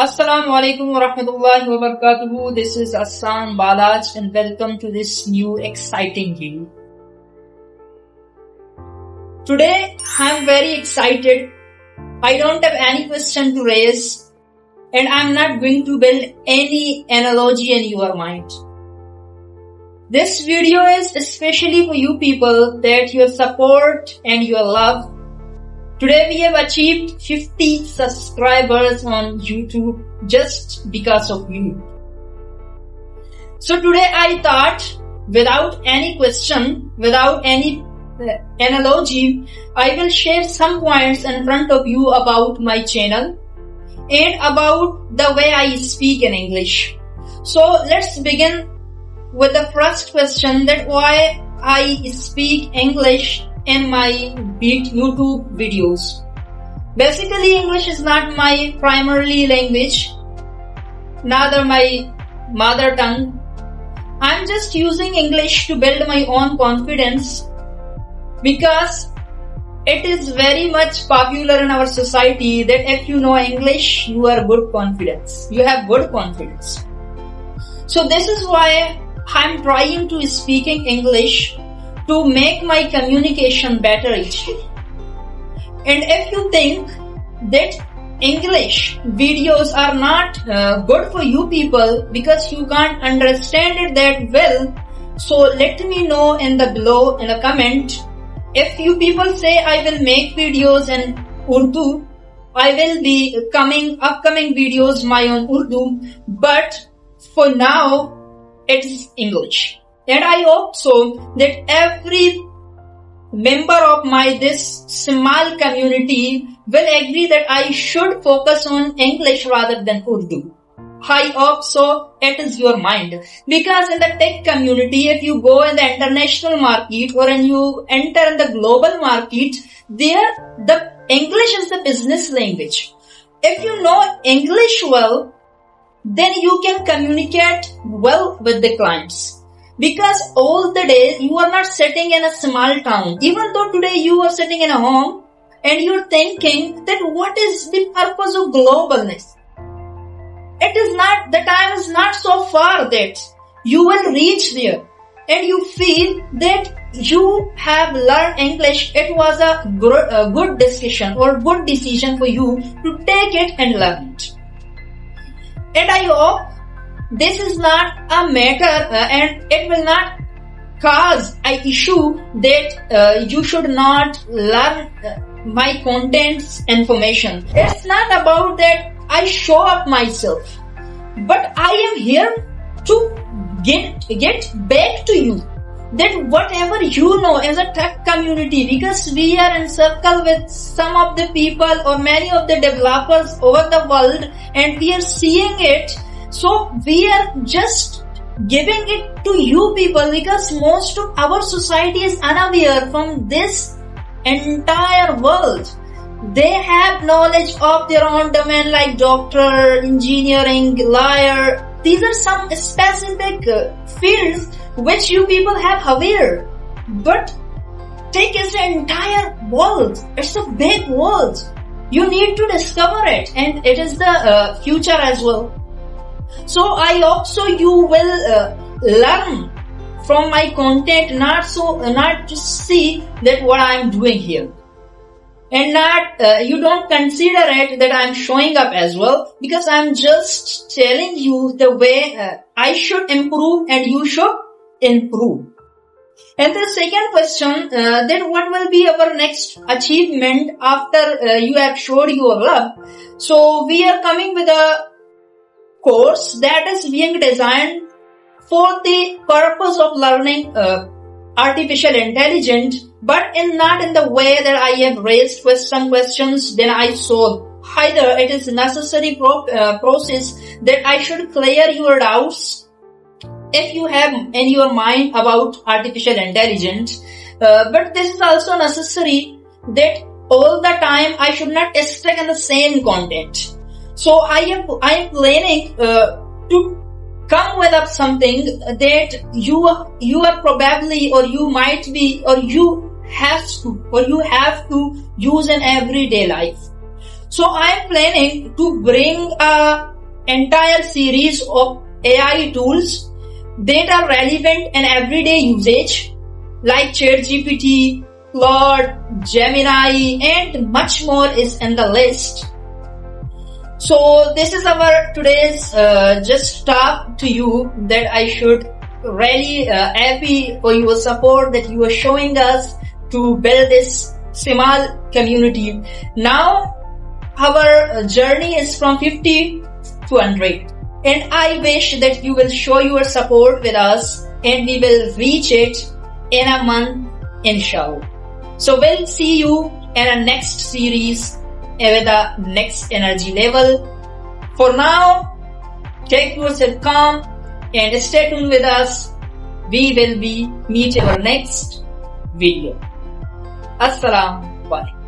Assalamu alaikum wa rahmatullahi wa barakatuhu. This is Assan Balaj and welcome to this new exciting video. Today I'm very excited. I don't have any question to raise and I'm not going to build any analogy in your mind. This video is especially for you people that your support and your love. Today we have achieved 50 subscribers on YouTube just because of you. So today I thought, without any question, without any analogy, I will share some points in front of you about my channel and about the way I speak in English. So let's begin with the first question, that why I speak English in my YouTube videos. Basically, English is not my primary language, neither my mother tongue. I'm just using English to build my own confidence because it is very much popular in our society that if you know English, you are good confidence. You have good confidence. So this is why I'm trying to speaking English to make my communication better each day. And if you think that English videos are not good for you people because you can't understand it that well, so let me know in the below in a comment. If you people say I will make videos in Urdu, I will be upcoming videos my own Urdu, but for now it's English. And I hope so that every member of this small community will agree that I should focus on English rather than Urdu. I hope so it is your mind. Because in the tech community, if you go in the international market or when you enter in the global market, there the English is the business language. If you know English well, then you can communicate well with the clients. Because all the day you are not sitting in a small town. Even though today you are sitting in a home and you're thinking that what is the purpose of globalness? It is not, the time is not so far that you will reach there and you feel that you have learned English. It was a good discussion or good decision for you to take it and learn it. And I hope this is not a matter and it will not cause an issue that you should not learn my content's information. It's not about that I show up myself, but I am here to get back to you that whatever you know as a tech community, because we are in circle with some of the people or many of the developers over the world and we are seeing it. So we are just giving it to you people because most of our society is unaware from this entire world. They have knowledge of their own domain like doctor, engineering, lawyer. These are some specific fields which you people have aware. But tech is the entire world. It's a big world. You need to discover it and it is the future as well. So I hope so you will learn from my content, not just see that what I am doing here, and not you don't consider it that I am showing up as well, because I am just telling you the way I should improve and you should improve. And the second question, then what will be our next achievement after you have showed your love? So we are coming with a course that is being designed for the purpose of learning artificial intelligence, but not in the way that I have raised some questions, then I solve. Either it is necessary process that I should clear your doubts if you have in your mind about artificial intelligence, but this is also necessary that all the time I should not stick in the same content. So I am planning to come with up something that you are probably, or you might be, or you have to use in everyday life. So I am planning to bring a entire series of AI tools that are relevant and everyday usage like ChatGPT, Claude, Gemini, and much more is in the list. So this is our today's just talk to you that I should really happy for your support that you are showing us to build this small community. Now our journey is from 50 to 100, and I wish that you will show your support with us and we will reach it in a month, inshallah. So we'll see you in a next series with the next energy level. For now, take yourself calm and stay tuned with us. We will meet our next video. Assalamu alaikum.